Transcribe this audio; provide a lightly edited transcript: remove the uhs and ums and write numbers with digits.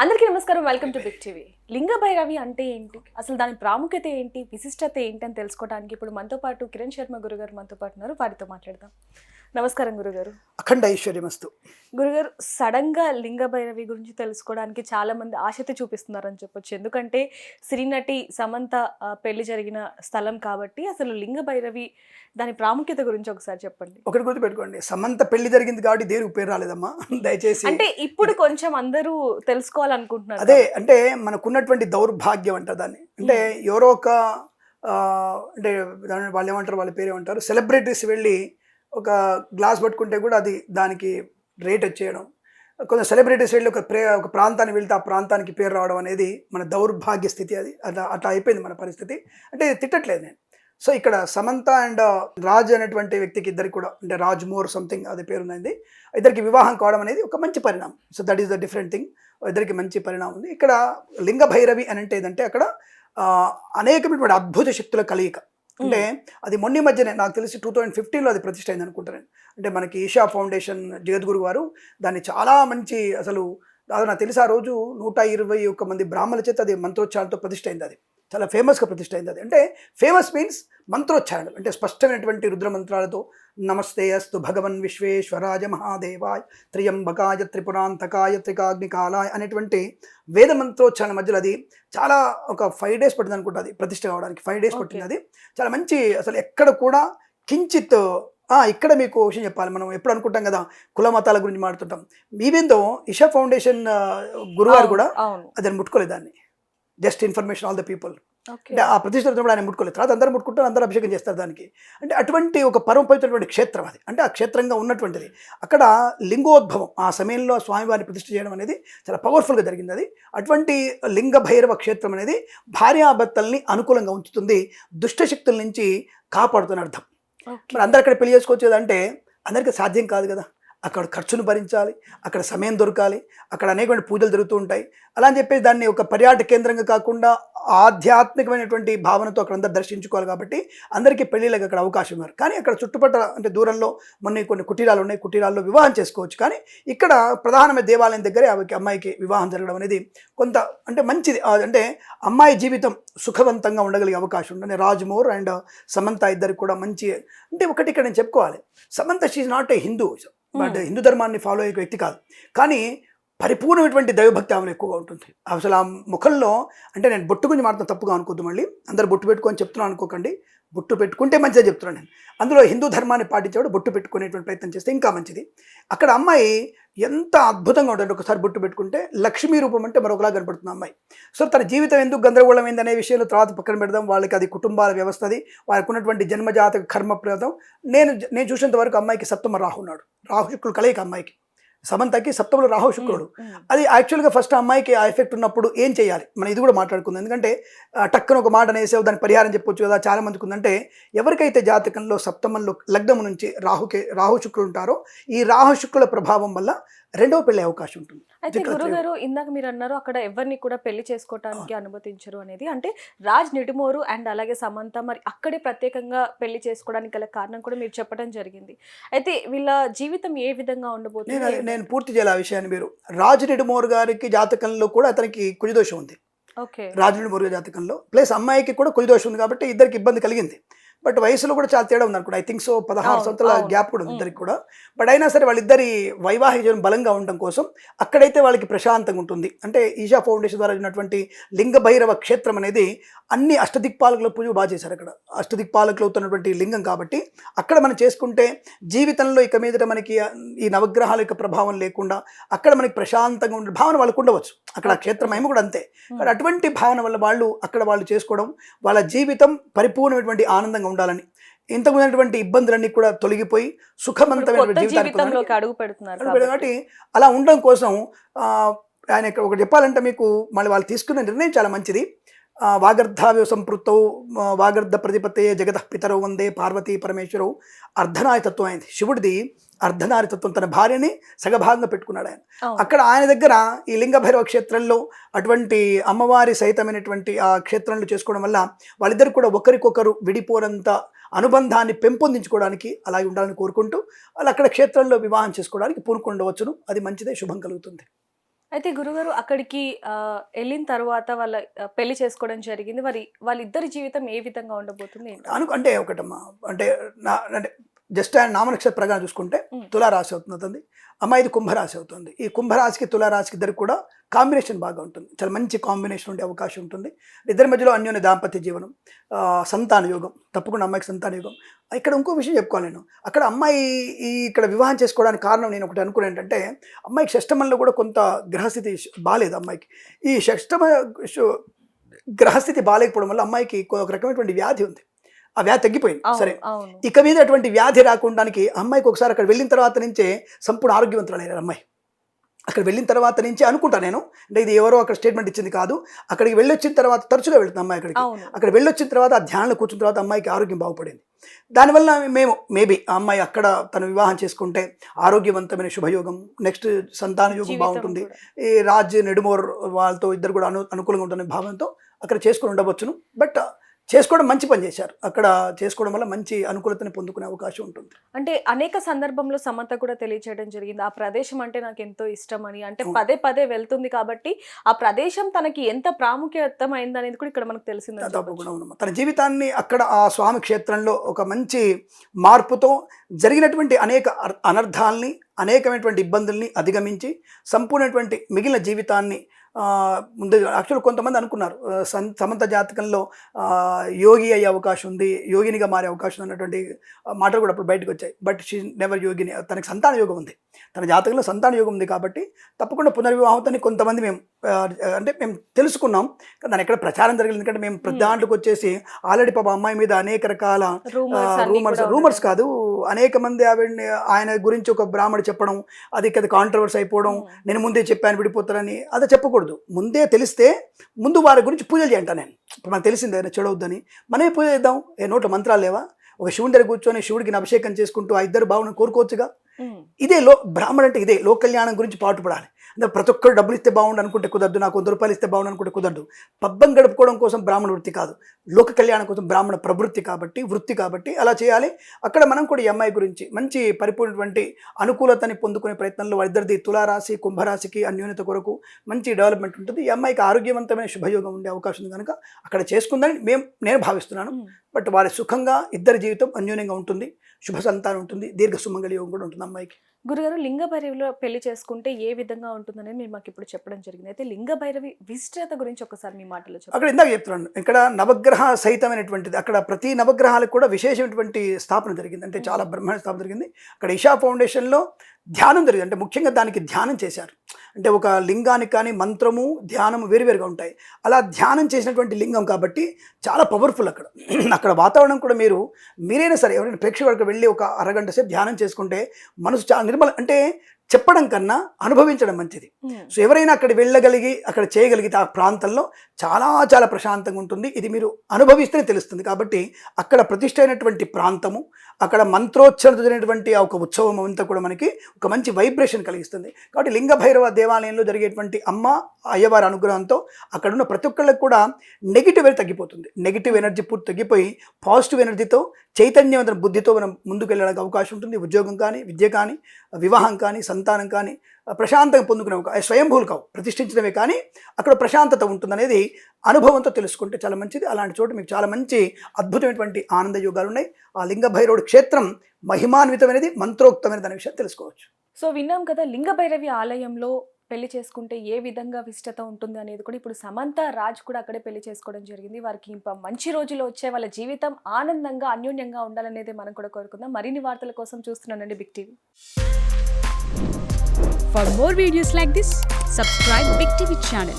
అందరికీ నమస్కారం. Welcome to big TV. Linga Bhairavi అంటే ఏంటి, అసలు దాని ప్రాముఖ్యత ఏంటి, విశిష్టత ఏంటి అని తెలుసుకోవడానికి ఇప్పుడు మనతో పాటు కిరణ్ శర్మ గురుగారు మనతో పాటు ఉన్నారు. వారితో మాట్లాడదాం. నమస్కారం గురుగారు. అఖండ ఐశ్వర్యమస్తు. గురుగారు, సడన్ గా లింగ భైరవి గురించి తెలుసుకోవడానికి చాలా మంది ఆసక్తి చూపిస్తున్నారని చెప్పొచ్చు. ఎందుకంటే శ్రీనటి సమంత పెళ్లి జరిగిన స్థలం కాబట్టి అసలు లింగ భైరవి దాని ప్రాముఖ్యత గురించి ఒకసారి చెప్పండి. ఒకటి గుర్తు పెట్టుకోండి, సమంత పెళ్లి జరిగింది కాబట్టి దేవుడికి పేరు రాలేదమ్మా, దయచేసి. అంటే ఇప్పుడు కొంచెం అందరూ తెలుసుకోవాలనుకుంటున్నారు. అదే అంటే మనకున్నటువంటి దౌర్భాగ్యం అంటారు దాన్ని. అంటే ఎవరో ఒక అంటే వాళ్ళు ఏమంటారు, వాళ్ళ పేరు ఏమంటారు, సెలబ్రిటీస్ వెళ్ళి ఒక గ్లాస్ పట్టుకుంటే కూడా అది దానికి రేట్ వచ్చేయడం, కొంచెం సెలబ్రిటీస్ వెళ్ళి ఒక ప్రాంతానికి వెళ్తే ఆ ప్రాంతానికి పేరు రావడం అనేది మన దౌర్భాగ్య స్థితి. అది అట్లా అయిపోయింది మన పరిస్థితి. అంటే తిట్టట్లేదు నేను. సో ఇక్కడ సమంత అండ్ రాజ్ అనేటువంటి వ్యక్తికి ఇద్దరికి కూడా, అంటే రాజ్ మోర్ సంథింగ్ అది పేరున్నది, ఇద్దరికి వివాహం కావడం అనేది ఒక మంచి పరిణామం. So that is the different thing. ఇద్దరికి మంచి పరిణామం ఉంది. ఇక్కడ లింగ భైరవి అని అంటే ఏదంటే అక్కడ అనేకమైనటువంటి అద్భుత శక్తుల కలయిక. అంటే అది మొన్న మధ్యనే నాకు తెలిసి 2015లో అది ప్రతిష్ట అయింది అనుకుంటాను. అంటే మనకి ఈషా ఫౌండేషన్ జగద్గురు వారు దాన్ని చాలా మంచి, అసలు నాకు తెలిసి ఆ రోజు 121 మంది బ్రాహ్మణుల చేత అది మంత్రోచ్చారణతో ప్రతిష్ట అయింది. అది చాలా ఫేమస్గా ప్రతిష్ట అయింది. అది అంటే ఫేమస్ మీన్స్ మంత్రోచ్చారణలు, అంటే స్పష్టమైనటువంటి రుద్రమంత్రాలతో నమస్తే అస్తు భగవన్ విశ్వేశ్వరాయ మహాదేవాయ త్రియంబకాయ త్రిపురాంతకాయ త్రికాగ్నికాలాయ అనేటువంటి వేద మంత్రోచ్చారణ మధ్యలో అది చాలా ఒక 5 days పట్టింది అనుకుంటుంది అది ప్రతిష్ట కావడానికి. 5 days పట్టింది. అది చాలా మంచి, అసలు ఎక్కడ కూడా కించిత్ ఇక్కడ మీకు విషయం చెప్పాలి. మనం ఎప్పుడు అనుకుంటాం కదా కుల మతాల గురించి మాట్లాడుతుంటాం. మీవేందో ఇషా ఫౌండేషన్ గురువారు కూడా అదని ముట్టుకోలేదు దాన్ని. Just information all the people. అంటే ఆ ప్రతిష్ట ఆయన ముట్టుకోలేదు. తర్వాత అందరూ ముట్టుకుంటారు, అందరూ అభిషేకం చేస్తారు దానికి. అంటే అటువంటి ఒక పరమపవిత్రమైన క్షేత్రం అది. అంటే ఆ క్షేత్రంగా ఉన్నటువంటిది. అక్కడ లింగోద్భవం ఆ సమయంలో స్వామివారిని ప్రతిష్ఠ చేయడం అనేది చాలా పవర్ఫుల్గా జరిగింది. అది అటువంటి లింగ భైరవ క్షేత్రం అనేది భార్యాభర్తల్ని అనుకూలంగా ఉంచుతుంది, దుష్టశక్తుల నుంచి కాపాడుతున్న అర్థం. మరి అందరు అక్కడ పెళ్లి చేసుకోవచ్చేదంటే అందరికీ సాధ్యం కాదు కదా. అక్కడ ఖర్చును భరించాలి, అక్కడ సమయం దొరకాలి, అక్కడ అనేకమైన పూజలు జరుగుతూ ఉంటాయి. అలా అని చెప్పేసి దాన్ని ఒక పర్యాటక కేంద్రంగా కాకుండా ఆధ్యాత్మికమైనటువంటి భావనతో అక్కడ అందరు దర్శించుకోవాలి. కాబట్టి అందరికీ పెళ్ళిళ్ళకి అక్కడ అవకాశం ఇవ్వరు. కానీ అక్కడ చుట్టుపక్కల అంటే దూరంలో కొన్ని కుటీరాలు ఉన్నాయి, కుటీరాల్లో వివాహం చేసుకోవచ్చు. కానీ ఇక్కడ ప్రధానమైన దేవాలయం దగ్గరే అమ్మాయికి వివాహం జరగడం అనేది కొంత అంటే మంచిది. అంటే అమ్మాయి జీవితం సుఖవంతంగా ఉండగలిగే అవకాశం ఉంటుంది. రాజ్మోర్ అండ్ సమంత ఇద్దరికి కూడా మంచి, అంటే ఒకటి ఇక్కడ నేను చెప్పుకోవాలి, Samantha she not a Hindu, but Hindu ధర్మాన్ని ఫాలో అయ్యే వ్యక్తి కాదు. కానీ పరిపూర్ణమైనటువంటి దైవభక్తి ఆమెలో ఎక్కువగా ఉంటుంది. అసలు ఆ ముఖంలో, అంటే నేను బొట్టు గురించి మాట్లాడుతున్నా, తప్పుగా అనుకోద్దు, మళ్ళీ అందరు బొట్టు పెట్టుకొని చెప్తున్నాను అనుకోకండి. బొట్టు పెట్టుకుంటే మంచిగా చెప్తున్నాను నేను. అందులో హిందూ ధర్మాన్ని పాటించేవాడు బొట్టు పెట్టుకునేటువంటి ప్రయత్నం చేస్తే ఇంకా మంచిది. అక్కడ అమ్మాయి ఎంత అద్భుతంగా ఉంటుంది. ఒకసారి బొట్టు పెట్టుకుంటే లక్ష్మీ రూపం అంటే మరొకలా కనపడుతుంది అమ్మాయి. సో తన జీవితం ఎందుకు గందరగోళమైంది అనే విషయంలో తర్వాత పక్కన పెడదాం. వాళ్ళకి అది కుటుంబాల వ్యవస్థది, వాళ్ళకు ఉన్నటువంటి జన్మజాతక కర్మప్రదం. నేను చూసినంత వరకు అమ్మాయికి సప్తమ రాహు ఉన్నాడు. రాహు శుక్రుడు కలయిక అమ్మాయికి. సమంతకి సప్తములు రాహు శుక్రుడు. అది యాక్చువల్గా ఫస్ట్ అమ్మాయికి ఆ ఎఫెక్ట్ ఉన్నప్పుడు ఏం చేయాలి, మనం ఇది కూడా మాట్లాడుకుందాం. ఎందుకంటే టక్కన ఒక మాట అనేసావు, దానికి పరిహారం చెప్పొచ్చు కదా. చాలా మందికి ఉందంటే, ఎవరికైతే జాతకంలో సప్తమంలో లగ్నము నుంచి రాహు శుక్రులు ఉంటారో ఈ రాహు శుక్రుల ప్రభావం వల్ల రెండవ పెళ్లి అవకాశం ఉంటుంది. అయితే గురుగారు, ఇందాక మీరు అన్నారు అక్కడ ఎవరిని కూడా పెళ్లి చేసుకోవడానికి అనుమతించరు అనేది. అంటే రాజ్ నిడుమోరు అండ్ అలాగే సమంత మరి అక్కడే ప్రత్యేకంగా పెళ్లి చేసుకోవడానికి గల కారణం కూడా మీరు చెప్పడం జరిగింది. అయితే వీళ్ళ జీవితం ఏ విధంగా ఉండబోతుంది? నేను పూర్తి చేయాలి ఆ విషయాన్ని. మీరు రాజ్ నిడుమోర్ గారికి జాతకంలో కూడా అతనికి కుజదోషం ఉంది. రాజ్ నిడుమోర్ గారి జాతకంలో ప్లస్ అమ్మాయికి కూడా కుజదోషం ఉంది. కాబట్టి ఇద్దరికి ఇబ్బంది కలిగింది. బట్ వయసులో కూడా చాలా తేడా ఉంది అనుకోండి. ఐ థింక్ సో 16 సంవత్సరాల గ్యాప్ కూడా ఉంది ఇద్దరికి కూడా. బట్ అయినా సరే వాళ్ళిద్దరి వైవాహిక జీవనం బలంగా ఉండడం కోసం అక్కడైతే వాళ్ళకి ప్రశాంతంగా ఉంటుంది. అంటే ఈషా ఫౌండేషన్ ద్వారా ఉన్నటువంటి లింగ భైరవ క్షేత్రం అనేది అన్ని అష్టదిక్పాలకుల పూజ బాగా చేశారు. అక్కడ అష్టదిక్పాలకులు అవుతున్నటువంటి లింగం కాబట్టి అక్కడ మనం చేసుకుంటే జీవితంలో ఇక మీదట మనకి ఈ నవగ్రహాల యొక్క ప్రభావం లేకుండా అక్కడ మనకి ప్రశాంతంగా ఉండే భావన వాళ్ళకు ఉండవచ్చు. అక్కడ క్షేత్రం ఏమో కూడా అంతే. కానీ అటువంటి భావన వల్ల వాళ్ళు చేసుకోవడం, వాళ్ళ జీవితం పరిపూర్ణమైనటువంటి ఆనందంగా ఉండాలని, ఇంతకుముందు ఇబ్బందులన్నీ కూడా తొలగిపోయి సుఖవంతమైన జీవితానికి అడుగు పెడుతున్నారు. కాబట్టి అలా ఉండడం కోసం ఆయన ఇక్కడ ఒకటి చెప్పాలంటే మీకు, మళ్ళీ వాళ్ళు తీసుకున్న నిర్ణయం చాలా మంచిది. వాగర్ధావ్య సంపృత్తౌ వాగర్ధ ప్రతిపత్తే జగత పితరౌ వందే పార్వతీ పరమేశ్వరవు. అర్ధనారితత్వం అయింది శివుడిది. అర్ధనారితత్వం, తన భార్యని సగభాగంగా పెట్టుకున్నాడు ఆయన. అక్కడ ఆయన దగ్గర ఈ లింగ భైరవ క్షేత్రంలో అటువంటి అమ్మవారి సహితమైనటువంటి ఆ క్షేత్రంలో చేసుకోవడం వల్ల వాళ్ళిద్దరు కూడా ఒకరికొకరు విడిపోనంత అనుబంధాన్ని పెంపొందించుకోవడానికి అలాగే ఉండాలని కోరుకుంటూ వాళ్ళు అక్కడ క్షేత్రంలో వివాహం చేసుకోవడానికి పూనుకుండవచ్చును. అది మంచిదే, శుభం కలుగుతుంది. అయితే గురుగారు అక్కడికి వెళ్ళిన తర్వాత వాళ్ళ పెళ్లి చేసుకోవడం జరిగింది. వాళ్ళిద్దరి జీవితం ఏ విధంగా ఉండబోతుంది ఏంటి? అంటే ఒకటమ్మా, అంటే అంటే జస్ట్ ఆయన నామనక్షత్ర ప్రకారం చూసుకుంటే తులారాశి అవుతుంది అతనిది, అమ్మాయిది కుంభరాశి అవుతుంది. ఈ కుంభరాశికి తులారాశికి ఇద్దరికి కూడా కాంబినేషన్ బాగా ఉంటుంది, చాలా మంచి కాంబినేషన్ ఉండే అవకాశం ఉంటుంది. ఇద్దరి మధ్యలో అన్యోన్య దాంపత్య జీవనం, సంతాన యోగం, తప్పకుండా అమ్మాయికి సంతాన యోగం. ఇక్కడ ఇంకో విషయం చెప్పుకోవాలి నేను, అక్కడ అమ్మాయి ఇక్కడ వివాహం చేసుకోవడానికి కారణం నేను ఒకటి అనుకునే ఏంటంటే, అమ్మాయికి షష్టమంలో కూడా కొంత గ్రహస్థితి బాగాలేదు అమ్మాయికి. ఈ షష్టమ గ్రహస్థితి బాగాలేకపోవడం వల్ల అమ్మాయికి ఒక రకమైనటువంటి వ్యాధి ఉంది, ఆ వ్యాధి తగ్గిపోయింది. సరే, ఇక మీద అటువంటి వ్యాధి రాకుండానికి అమ్మాయికి ఒకసారి అక్కడ వెళ్ళిన తర్వాత నుంచే సంపూర్ణ ఆరోగ్యవంతులయ్యారు అమ్మాయి. అక్కడ వెళ్ళిన తర్వాత నుంచి అనుకుంటా నేను, అంటే ఇది ఎవరో అక్కడ స్టేట్మెంట్ ఇచ్చింది కాదు, అక్కడికి వెళ్ళొచ్చిన తర్వాత తరచుగా వెళ్తుంది అమ్మాయి అక్కడికి. అక్కడ వెళ్ళొచ్చిన తర్వాత ఆ ధ్యానంలో కూర్చున్న తర్వాత అమ్మాయికి ఆరోగ్యం బాగుపడింది. దానివల్ల మేము మేబీ ఆ అమ్మాయి అక్కడ తను వివాహం చేసుకుంటే ఆరోగ్యవంతమైన శుభయోగం, నెక్స్ట్ సంతాన యోగం బాగుంటుంది. ఈ రాజ్ నెడుమోర్ వాళ్ళతో ఇద్దరు కూడా అనుకూలంగా ఉంటున్న భావంతో అక్కడ చేసుకుని ఉండవచ్చును. బట్ చేసుకోవడం మంచి పని చేశారు, అక్కడ చేసుకోవడం వల్ల మంచి అనుకూలతని పొందుకునే అవకాశం ఉంటుంది. అంటే అనేక సందర్భంలో సమంత కూడా తెలియచేయడం జరిగింది, ఆ ప్రదేశం అంటే నాకు ఎంతో ఇష్టం అని. అంటే పదే పదే వెళ్తుంది కాబట్టి ఆ ప్రదేశం తనకి ఎంత ప్రాముఖ్యతమైంది అనేది కూడా ఇక్కడ మనకు తెలిసింది. తప్పకుండా ఉన్నాం, తన జీవితాన్ని అక్కడ ఆ స్వామి క్షేత్రంలో ఒక మంచి మార్పుతో జరిగినటువంటి అనేక అనర్థాలని, అనేకమైనటువంటి ఇబ్బందుల్ని అధిగమించి సంపూర్ణటువంటి మిగిలిన జీవితాన్ని ముందు యాక్చువల్ కొంతమంది అనుకున్నారు సమంత జాతకంలో యోగి అయ్యే అవకాశం ఉంది, యోగినిగా మారే అవకాశం అన్నటువంటి మాటలు కూడా అప్పుడు బయటకు వచ్చాయి. బట్ షీ నెవర్ యోగిని, తనకి సంతాన యోగం ఉంది, తన జాతకంలో సంతాన యోగం ఉంది కాబట్టి తప్పకుండా పునర్వివాహంతో కొంతమంది మేము అంటే మేము తెలుసుకున్నాం. దాని ఎక్కడ ప్రచారం జరిగింది, ఎందుకంటే మేము దాంట్లోకి వచ్చేసి ఆల్రెడీ పాప అమ్మాయి మీద అనేక రకాల రూమర్స్ కాదు, అనేక మంది ఆయన గురించి ఒక బ్రాహ్మడు చెప్పడం, అది కాంట్రవర్సీ అయిపోవడం, నేను ముందే చెప్పాను విడిపోతారని, అది చెప్పకూడదు. ముందే తెలిస్తే ముందు వారి గురించి పూజలు చేయంట. నేను ఇప్పుడు మనకు తెలిసిందే చెడవద్దని, మనమే పూజ చేద్దాం. నోట్ల మంత్రాలు లేవా? ఒక శివుని దగ్గర కూర్చొని శివుడికి అభిషేకం చేసుకుంటూ ఆ ఇద్దరు బావును కోరుకోవచ్చుగా. ఇదే బ్రాహ్మణ అంటే ఇదే లోక కళ్యాణం గురించి పాటుపడాలి. అంటే ప్రతి ఒక్కరు డబ్బులు ఇస్తే బాగుండు అనుకుంటే కుదరదు, నాకు 100 రూపాయలు ఇస్తే బాగుండు అనుకుంటే కుదరదు. పబ్బం గడుపుకోవడం కోసం బ్రాహ్మణ వృత్తి కాదు, లోక కళ్యాణం కోసం బ్రాహ్మణ ప్రవృత్తి కాబట్టి వృత్తి కాబట్టి అలా చేయాలి. అక్కడ మనం కూడా ఈ అమ్మాయి గురించి మంచి పరిపూర్ణటువంటి అనుకూలతని పొందుకునే ప్రయత్నంలో వారిద్దరిది తులారాశి కుంభరాశికి అన్యోన్యత కొరకు మంచి డెవలప్మెంట్ ఉంటుంది. ఈ అమ్మాయికి ఆరోగ్యవంతమైన శుభయోగం ఉండే అవకాశం ఉంది కనుక అక్కడ చేసుకుందని నేను భావిస్తున్నాను. బట్ వారి సుఖంగా ఇద్దరి జీవితం అన్యోన్యంగా ఉంటుంది, శుభ సంతానం ఉంటుంది, దీర్ఘ సుమంగళ యోగం కూడా ఉంటుంది అమ్మాయికి. గురుగారు, లింగ భైరవిలో పెళ్లి చేసుకుంటే ఏ విధంగా ఉంటుందని మీరు మాకు ఇప్పుడు చెప్పడం జరిగింది. అయితే లింగ భైరవి విశిష్టత గురించి ఒకసారి మీ మాటలో చెప్పండి. అక్కడ ఇందాక చెప్తున్నాను, ఇక్కడ నవగ్రహ సహితమైనటువంటిది, అక్కడ ప్రతి నవగ్రహాలకు కూడా విశేషమైనటువంటి స్థాపన జరిగింది, అంటే చాలా బ్రహ్మాండ స్థాపన జరిగింది. అక్కడ ఇషా ఫౌండేషన్లో ధ్యానం జరిగింది, అంటే ముఖ్యంగా దానికి ధ్యానం చేశారు. అంటే ఒక లింగానికి కానీ మంత్రము ధ్యానము వేరువేరుగా ఉంటాయి. అలా ధ్యానం చేసినటువంటి లింగం కాబట్టి చాలా పవర్ఫుల్. అక్కడ వాతావరణం కూడా మీరైనా సరే ఎవరైనా ప్రేక్షకులకు వెళ్ళి ఒక అరగంట సేపు ధ్యానం చేసుకుంటే మనసు చాలా నిర్మల, అంటే చెప్పడం కన్నా అనుభవించడం మంచిది. సో ఎవరైనా అక్కడ వెళ్ళగలిగి అక్కడ చేయగలిగితే ఆ ప్రాంతంలో చాలా చాలా ప్రశాంతంగా ఉంటుంది. ఇది మీరు అనుభవిస్తేనే తెలుస్తుంది. కాబట్టి అక్కడ ప్రతిష్ఠ అయినటువంటి ప్రాంతము, అక్కడ మంత్రోచ్చరణతో జరిగినటువంటి ఒక ఉత్సవం అంతా కూడా మనకి ఒక మంచి వైబ్రేషన్ కలిగిస్తుంది. కాబట్టి లింగ భైరవ దేవాలయంలో జరిగేటువంటి అయ్యవారి అనుగ్రహంతో అక్కడ ఉన్న ప్రతి ఒక్కళ్ళకి కూడా నెగిటివ్ ఎనర్జీ తగ్గిపోతుంది. నెగిటివ్ ఎనర్జీ పూర్తి తగ్గిపోయి పాజిటివ్ ఎనర్జీతో చైతన్యవంతమైన బుద్ధితో మనం ముందుకు వెళ్ళడానికి అవకాశం ఉంటుంది. ఉద్యోగం కానీ, విద్య కానీ, వివాహం కానీ, సంతానం కానీ ప్రశాంతంగా పొందుకునే స్వయంభూలు కావు, ప్రతిష్ఠించడమే కానీ అక్కడ ప్రశాంతత ఉంటుందనేది అనుభవంతో తెలుసుకుంటే చాలా మంచిది. అలాంటి చోట మీకు చాలా మంచి అద్భుతమైనటువంటి ఆనంద యోగాలు ఉన్నాయి. ఆ లింగ భైరవుడి క్షేత్రం మహిమాన్వితమైనది, మంత్రోక్తమైన దాని విషయాన్ని తెలుసుకోవచ్చు. సో విన్నాం కదా, లింగ భైరవి ఆలయంలో పెళ్లి చేసుకుంటే ఏ విధంగా విశిష్టత ఉంటుంది అనేది కూడా ఇప్పుడు సమంత రాజ్ కూడా అక్కడే పెళ్లి చేసుకోవడం జరిగింది. వారికి ఇంకా మంచి రోజులు వచ్చే, వాళ్ళ జీవితం ఆనందంగా అన్యోన్యంగా ఉండాలనేది మనం కూడా కోరుకుందాం. మరిన్ని వార్తల కోసం చూస్తున్నానండి big TV. For more videos like this, subscribe Big TV channel.